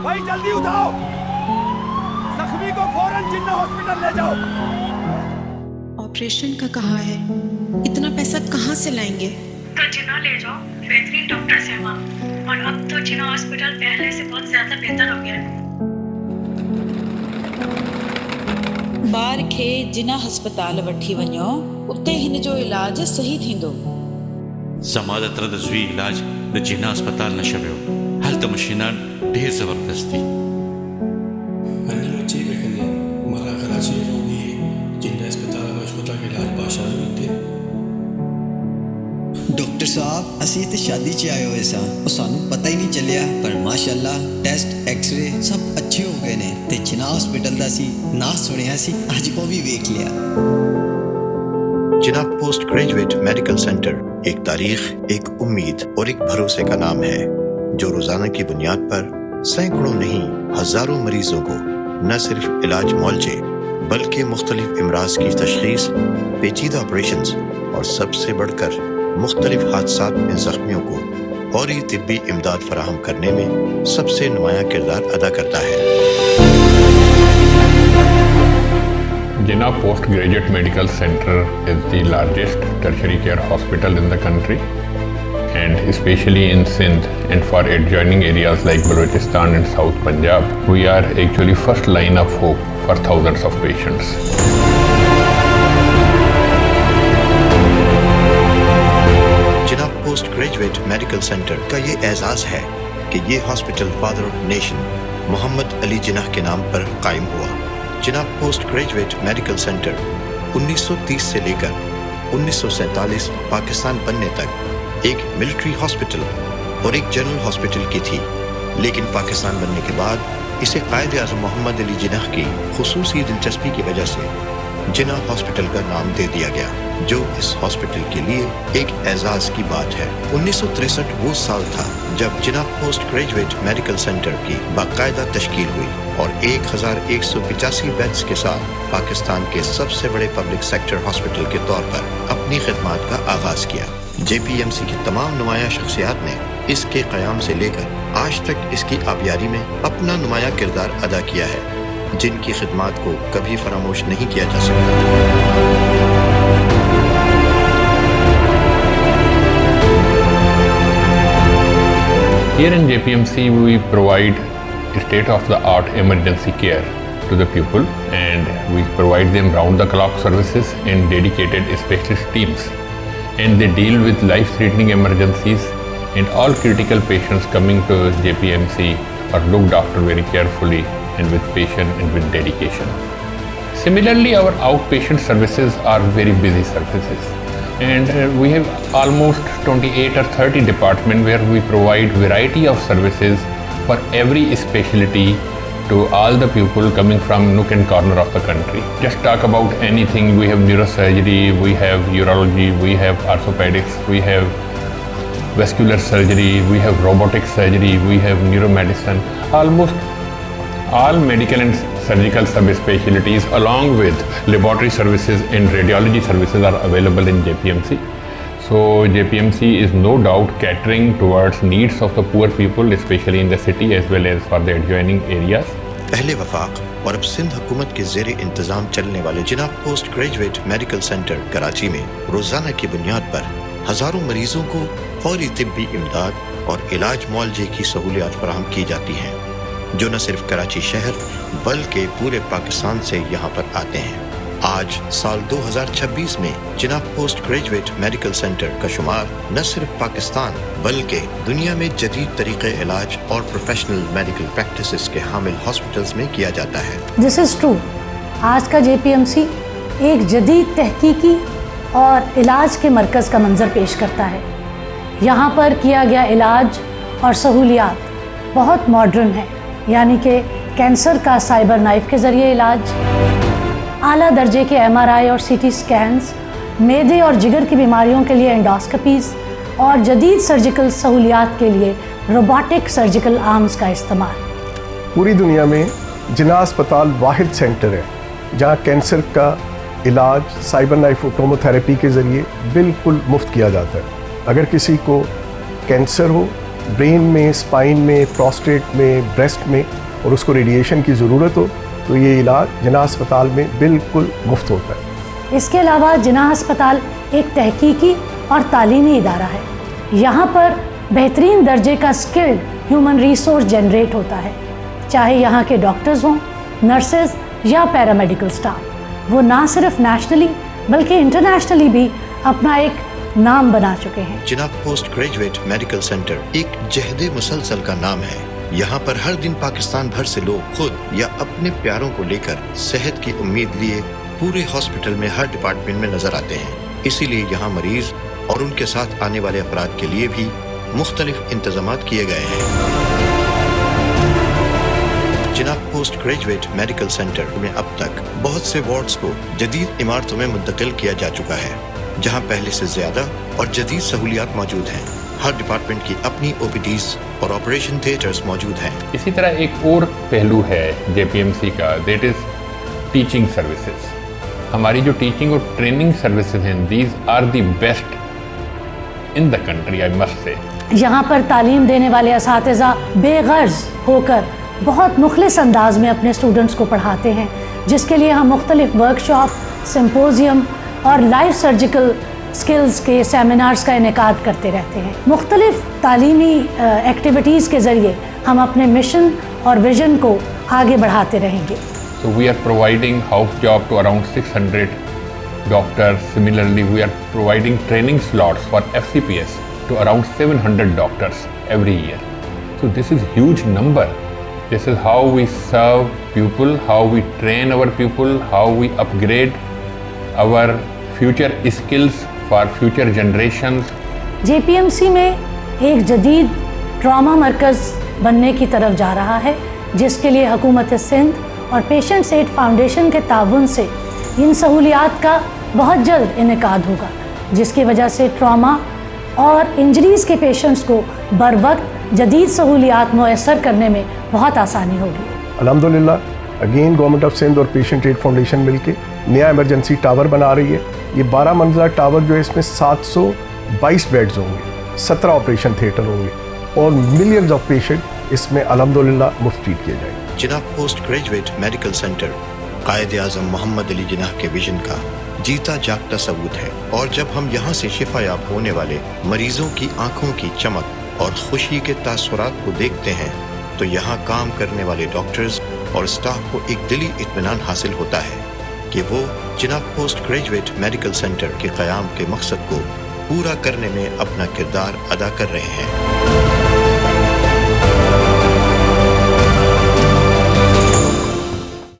भाई जल्दी उठाओ, जख्मी को फौरन जिन्ना हॉस्पिटल ले जाओ। ऑपरेशन का कहा है, इतना पैसा कहाँ से लाएंगे? तो जिन्ना ले जाओ, बेहतरीन डॉक्टर से वहाँ, और अब तो जिन्ना हॉस्पिटल पहले से बहुत ज्यादा बेहतर हो गया है। ॿार खे जिना हस्पताल वठी वञो, उते हिन जो इलाज सही थींदो। ज़मानत रद ज़ुई इलाज द जिना अस्पताल न शबियो, हल त मशीनान ढेर ज़बरदस्त थी। अन्य बच्चे कहने मरा कराची होगी जिन्ना अस्पताल में अस्पताल के इलाज बादशाह हुए थे। डॉक्टर साहब असी ते शादी च आए हुए सा, और सानू पता ही नहीं चलिया, पर माशाअल्लाह टेस्ट एक्सरे सब अच्छे हो गए ने ते जिना हॉस्पिटल दा सी ना सुनिया सी, आज को भी देख लिया। जिना पोस्ट ग्रेजुएट मेडिकल सेंटर एक तारीख, एक उम्मीद और एक भरोसे का नाम है, जो रोजाना की बुनियाद पर सैकड़ों नहीं हजारों मरीजों को न सिर्फ इलाज मुआवजे बल्कि मुख्तलिफ इमराज की तशखीस, पेचीदा ऑपरेशंस और सबसे बढ़कर मुख्तलिफ हादसात में जख्मियों को फौरी तिब्बी इमदाद फराहम करने में सबसे नुमायां किरदार अदा करता है। Jinnah Postgraduate Medical Center is the largest tertiary care hospital in the country, and especially in Sindh and for adjoining areas like Balochistan and South Punjab, we are actually first line of hope for thousands of patients. Jinnah post graduate medical centre का ये एजाज है कि ये hospital father of nation Mohammad Ali Jinnah के नाम पर कायम हुआ। Jinnah post graduate medical centre 1930 से लेकर 1947 पाकिस्तान बनने तक एक मिलिट्री हॉस्पिटल और एक जनरल हॉस्पिटल की थी, लेकिन पाकिस्तान बनने के बाद इसे कायद आज़म मोहम्मद अली जिन्नाह की खुसूसी दिलचस्पी की वजह से जिन्नाह हॉस्पिटल का नाम दे दिया गया, जो इस हॉस्पिटल के लिए एक एजाज की बात है। 1963 वो साल था जब Jinnah post graduate medical centre की बाकायदा तश्कील हुई और 1185 बेड्स के साथ पाकिस्तान के सबसे बड़े पब्लिक सेक्टर हॉस्पिटल के तौर पर अपनी खिदमात का आगाज किया। JPMC की तमाम नुमायां शख्सियात ने इसके क़याम से लेकर आज तक इसकी आबियारी में अपना नुमायां किरदार अदा किया है, जिनकी खिदमात को कभी फरामोश नहीं किया जा सकता। Here in JPMC, we provide state-of-the-art emergency care to the people, and we provide them round-the-clock services in dedicated specialist teams. And they deal with life-threatening emergencies, and all critical patients coming to JPMC are looked after very carefully and with passion and with dedication. Similarly, our outpatient services are very busy services. And we have almost 28 or 30 departments where we provide variety of services for every specialty to all the people coming from nook and corner of the country. Just talk about anything. We have neurosurgery, we have urology, we have orthopedics, we have vascular surgery, we have robotic surgery, we have neuromedicine. Almost all medical and surgical subspecialties along with laboratory services and radiology services are available in JPMC. So JPMC is no doubt catering towards needs of the poor people, especially in the city as well as for the adjoining areas. पहले वफाक और अब सिंध हुकूमत के ज़ेरे इंतज़ाम चलने वाले Jinnah post graduate medical centre Karachi में रोज़ाना की बुनियाद पर हज़ारों मरीजों को फौरी तिब्बी इमदाद और इलाज मुआवजे की सहूलियात फराहम की जाती हैं, जो न सिर्फ कराची शहर बल्कि पूरे पाकिस्तान से यहाँ पर आते हैं। आज साल 2026 में जिन्ना पोस्ट ग्रेजुएट मेडिकल सेंटर का शुमार न सिर्फ पाकिस्तान बल्कि दुनिया में जदीद तरीक़े इलाज और प्रोफेशनल मेडिकल प्रैक्टिसेस के हामिल हॉस्पिटल्स में किया जाता है। This is true. आज का JPMC एक जदीद तहकीकी और इलाज के मरकज़ का मंजर पेश करता है। यहाँ पर किया गया इलाज और सहूलियात बहुत मॉडर्न है, यानी कि कैंसर का साइबर नाइफ के ज़रिए इलाज, आला दर्जे के MRI और CT स्कैन्स, मैदे और जिगर की बीमारियों के लिए एंडोस्कोपीज़ और जदीद सर्जिकल सहूलियात के लिए रोबोटिक सर्जिकल आर्म्स का इस्तेमाल। पूरी दुनिया में जिन्ना अस्पताल वाहिद सेंटर है जहाँ कैंसर का इलाज साइबर नाइफ टोमोथेरेपी के ज़रिए बिल्कुल मुफ्त किया जाता है। अगर किसी को कैंसर हो ब्रेन में, स्पाइन में, प्रोस्टेट में, ब्रेस्ट में और उसको रेडिएशन की ज़रूरत हो तो ये इलाज जिन्ना अस्पताल में बिल्कुल मुफ्त होता है। इसके अलावा जिन्ना अस्पताल एक तहकीकी और तालीमी इदारा है। यहाँ पर बेहतरीन दर्जे का स्किल्ड ह्यूमन रिसोर्स जनरेट होता है, चाहे यहाँ के डॉक्टर्स हों, नर्सेज या पैरामेडिकल स्टाफ। वो ना सिर्फ नेशनली बल्कि इंटरनेशनली भी अपना एक नाम बना चुके हैं। जिन्ना पोस्ट ग्रेजुएट मेडिकल सेंटर एक जहदे मुसलसल का नाम है। यहाँ पर हर दिन पाकिस्तान भर से लोग खुद या अपने प्यारों को लेकर सेहत की उम्मीद लिए पूरे हॉस्पिटल में हर डिपार्टमेंट में नजर आते हैं। इसीलिए यहाँ मरीज और उनके साथ आने वाले अफराद के लिए भी मुख्तलिफ इंतजामात किए गए हैं। जिन्ना पोस्ट ग्रेजुएट मेडिकल सेंटर में अब तक बहुत से वार्ड्स को जदीद इमारतों में मुंतकिल किया जा चुका है, जहाँ पहले से ज्यादा और जदीद सहूलियात मौजूद हैं। हर डिपार्टमेंट की अपनी ओपीडीज और ऑपरेशन थिएटर्स मौजूद हैं। इसी तरह एक और पहलू है JPMC का, दैट इज टीचिंग सर्विसेज। हमारी जो टीचिंग और ट्रेनिंग सर्विसेज हैं, these are the best in the country, I must say. यहाँ पर तालीम देने वाले असातिज़ा बेगर्ज होकर बहुत मुखलिस अंदाज में अपने स्टूडेंट्स को पढ़ाते हैं, जिसके लिए हम मुख्तलिफ वर्कशॉप, सिम्पोजियम और लाइफ सर्जिकल स्किल्स के सेमिनार्स का इनेकाद करते रहते हैं। मुख्तलिफ तालीमी एक्टिविटीज़ के ज़रिए हम अपने मिशन और विजन को आगे बढ़ाते रहेंगे। So we are providing house job to around 600 doctors. Similarly, we are providing training slots for FCPS to around 700 doctors every year. So this is huge number. This is how we serve people, how we train our people, how we upgrade our future skills for future generations. JPMC में एक जदीद trauma मरकज़ बनने की तरफ जा रहा है, जिसके लिए हुकूमत सिंध और पेशेंट्स एड फाउंडेशन के ताउन से इन सहूलियात का बहुत जल्द इनेकाद होगा, जिसकी वजह से ट्रॉमा और इंजरीज़ के पेशेंट्स को बर वक्त जदीद सहूलियात मुयस्सर करने में बहुत आसानी होगी। अल्हम्दुलिल्लाह अगेन गवर्नमेंट ऑफ सिंध और पेशेंट एड फाउंडेशन मिलके नया इमरजेंसी टावर बना रही है। ये 12 मंजिला टावर जो है, इसमें 722 बेड्स होंगे, 17 ऑपरेशन थिएटर होंगे और मिलियंस ऑफ पेशेंट इसमें अल्हम्दुलिल्लाह मुफ्त ट्रीट किए जाएंगे। जिन्ना पोस्ट ग्रेजुएट मेडिकल सेंटर कायदे आज़म मोहम्मद अली जिन्ना के विजन का जीता जागता सबूत है, और जब हम यहाँ से शिफायाब होने वाले मरीजों की आंखों की चमक और खुशी के तासुरात को देखते हैं तो यहाँ काम करने वाले डॉक्टर्स और स्टाफ को एक दिली इत्मीनान हासिल होता है कि वो जिन्ना पोस्ट ग्रेजुएट मेडिकल सेंटर के क़याम के मकसद को पूरा करने में अपना किरदार अदा कर रहे हैं।